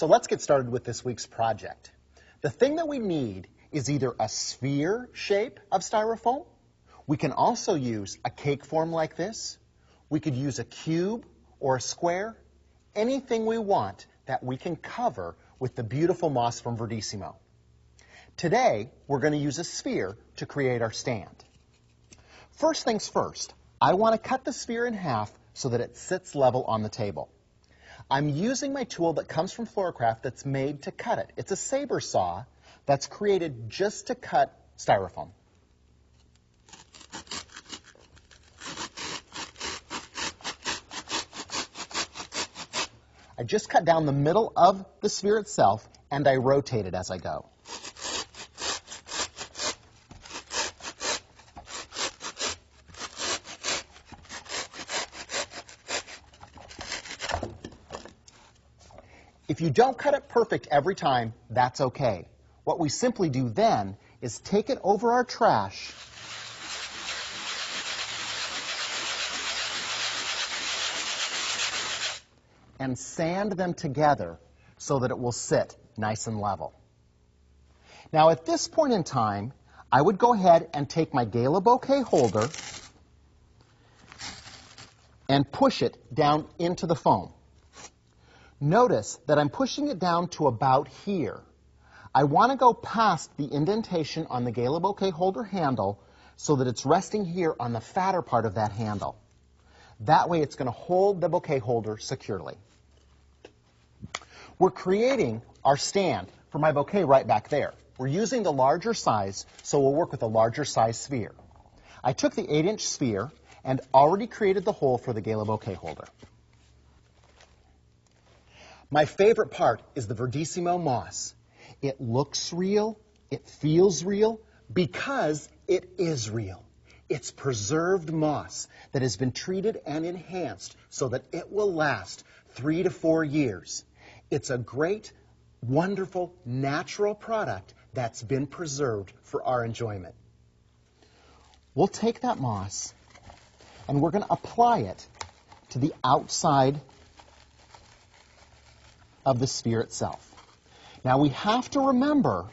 So let's get started with this week's project. The thing that we need is either a sphere shape of styrofoam. We can also use a cake form like this. We could use a cube or a square. Anything we want that we can cover with the beautiful moss from Verdissimo. Today, we're going to use a sphere to create our stand. First things first, I want to cut the sphere in half so that it sits level on the table. I'm using my tool that comes from Floorcraft that's made to cut it. It's a saber saw that's created just to cut styrofoam. I just cut down the middle of the sphere itself and I rotate it as I go. If you don't cut it perfect every time, that's okay. What we simply do then is take it over our trash and sand them together so that it will sit nice and level. Now at this point in time, I would go ahead and take my Gala Bouquet holder and push it down into the foam. Notice that I'm pushing it down to about here. I want to go past the indentation on the Gala Bouquet holder handle so that it's resting here on the fatter part of that handle. That way it's going to hold the bouquet holder securely. We're creating our stand for my bouquet right back there. We're using the larger size, so we'll work with a larger size sphere. I took the 8-inch sphere and already created the hole for the Gala Bouquet holder. My favorite part is the Verdissimo moss. It looks real, it feels real, because it is real. It's preserved moss that has been treated and enhanced so that it will last 3 to 4 years. It's a great, wonderful, natural product that's been preserved for our enjoyment. We'll take that moss and we're going to apply it to the outside of the sphere itself. Now we have to remember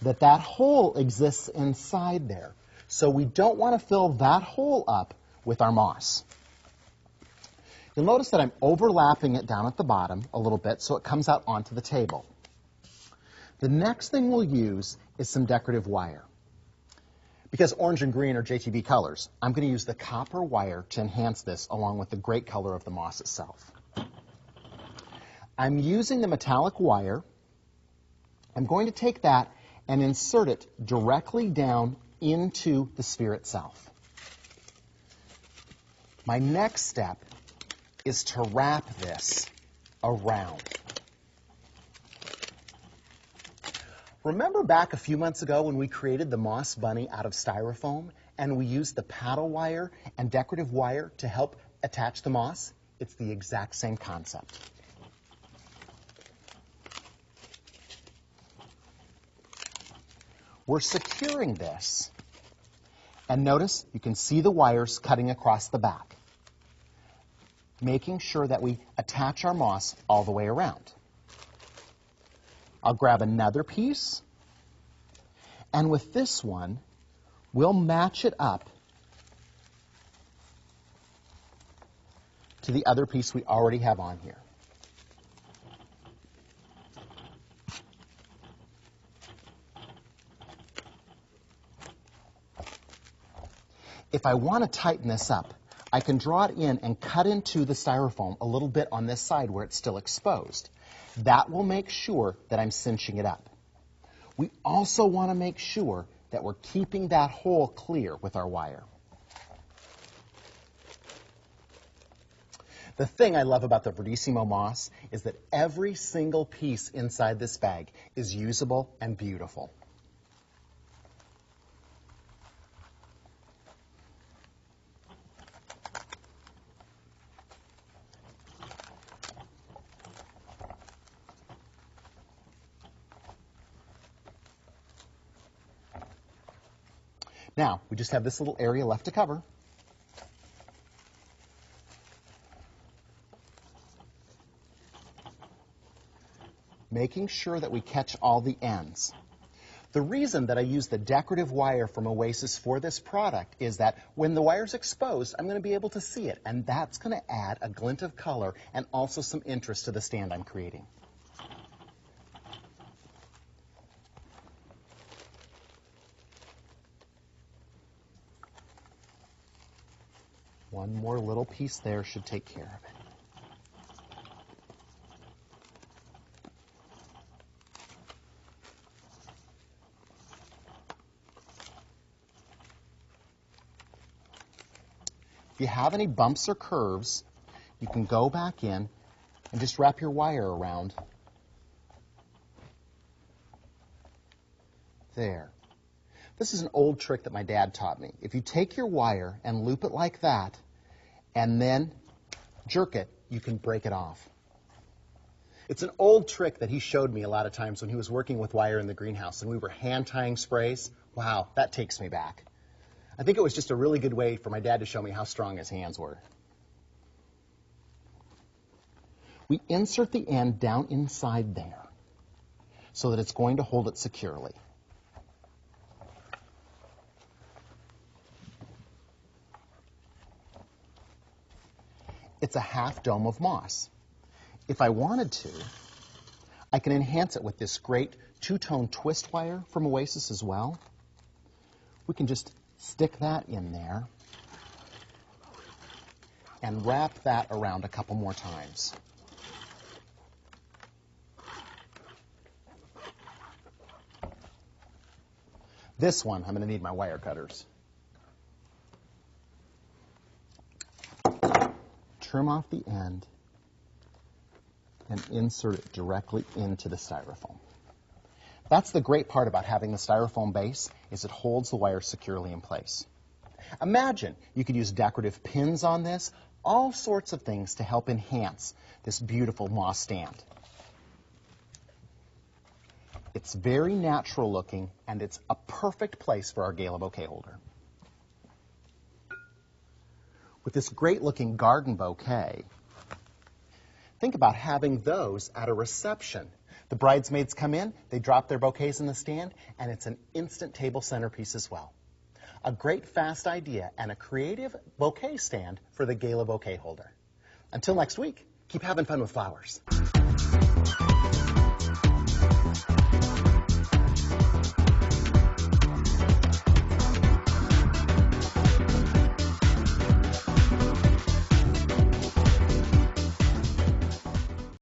that that hole exists inside there, so we don't want to fill that hole up with our moss. You'll notice that I'm overlapping it down at the bottom a little bit so it comes out onto the table. The next thing we'll use is some decorative wire. Because orange and green are JTB colors, I'm going to use the copper wire to enhance this along with the great color of the moss itself. I'm using the metallic wire. I'm going to take that and insert it directly down into the sphere itself. My next step is to wrap this around. Remember back a few months ago when we created the moss bunny out of styrofoam and we used the paddle wire and decorative wire to help attach the moss? It's the exact same concept. We're securing this, and notice you can see the wires cutting across the back, making sure that we attach our moss all the way around. I'll grab another piece, and with this one, we'll match it up to the other piece we already have on here. If I want to tighten this up, I can draw it in and cut into the styrofoam a little bit on this side where it's still exposed. That will make sure that I'm cinching it up. We also want to make sure that we're keeping that hole clear with our wire. The thing I love about the Verdissimo moss is that every single piece inside this bag is usable and beautiful. Now, we just have this little area left to cover. making sure that we catch all the ends. The reason that I use the decorative wire from Oasis for this product is that when the wire's exposed, I'm going to be able to see it, and that's going to add a glint of color and also some interest to the stand I'm creating. One more little piece there should take care of it. If you have any bumps or curves, you can go back in and just wrap your wire around. There. This is an old trick that my dad taught me. If you take your wire and loop it like that, and then jerk it, you can break it off. It's an old trick that he showed me a lot of times when he was working with wire in the greenhouse and we were hand tying sprays. Wow, that takes me back. I think it was just a really good way for my dad to show me how strong his hands were. We insert the end down inside there so that it's going to hold it securely. It's a half dome of moss. If I wanted to, I can enhance it with this great two-tone twist wire from Oasis as well. We can just stick that in there and wrap that around a couple more times. This one, I'm going to need my wire cutters. Trim off the end and insert it directly into the styrofoam. That's the great part about having the styrofoam base, is it holds the wire securely in place. Imagine you could use decorative pins on this, all sorts of things to help enhance this beautiful moss stand. It's very natural looking, and it's a perfect place for our gala bouquet holder. With this great looking garden bouquet, think about having those at a reception. The bridesmaids come in, they drop their bouquets in the stand, and it's an instant table centerpiece as well. A great fast idea and a creative bouquet stand for the gala bouquet holder. Until next week, keep having fun with flowers.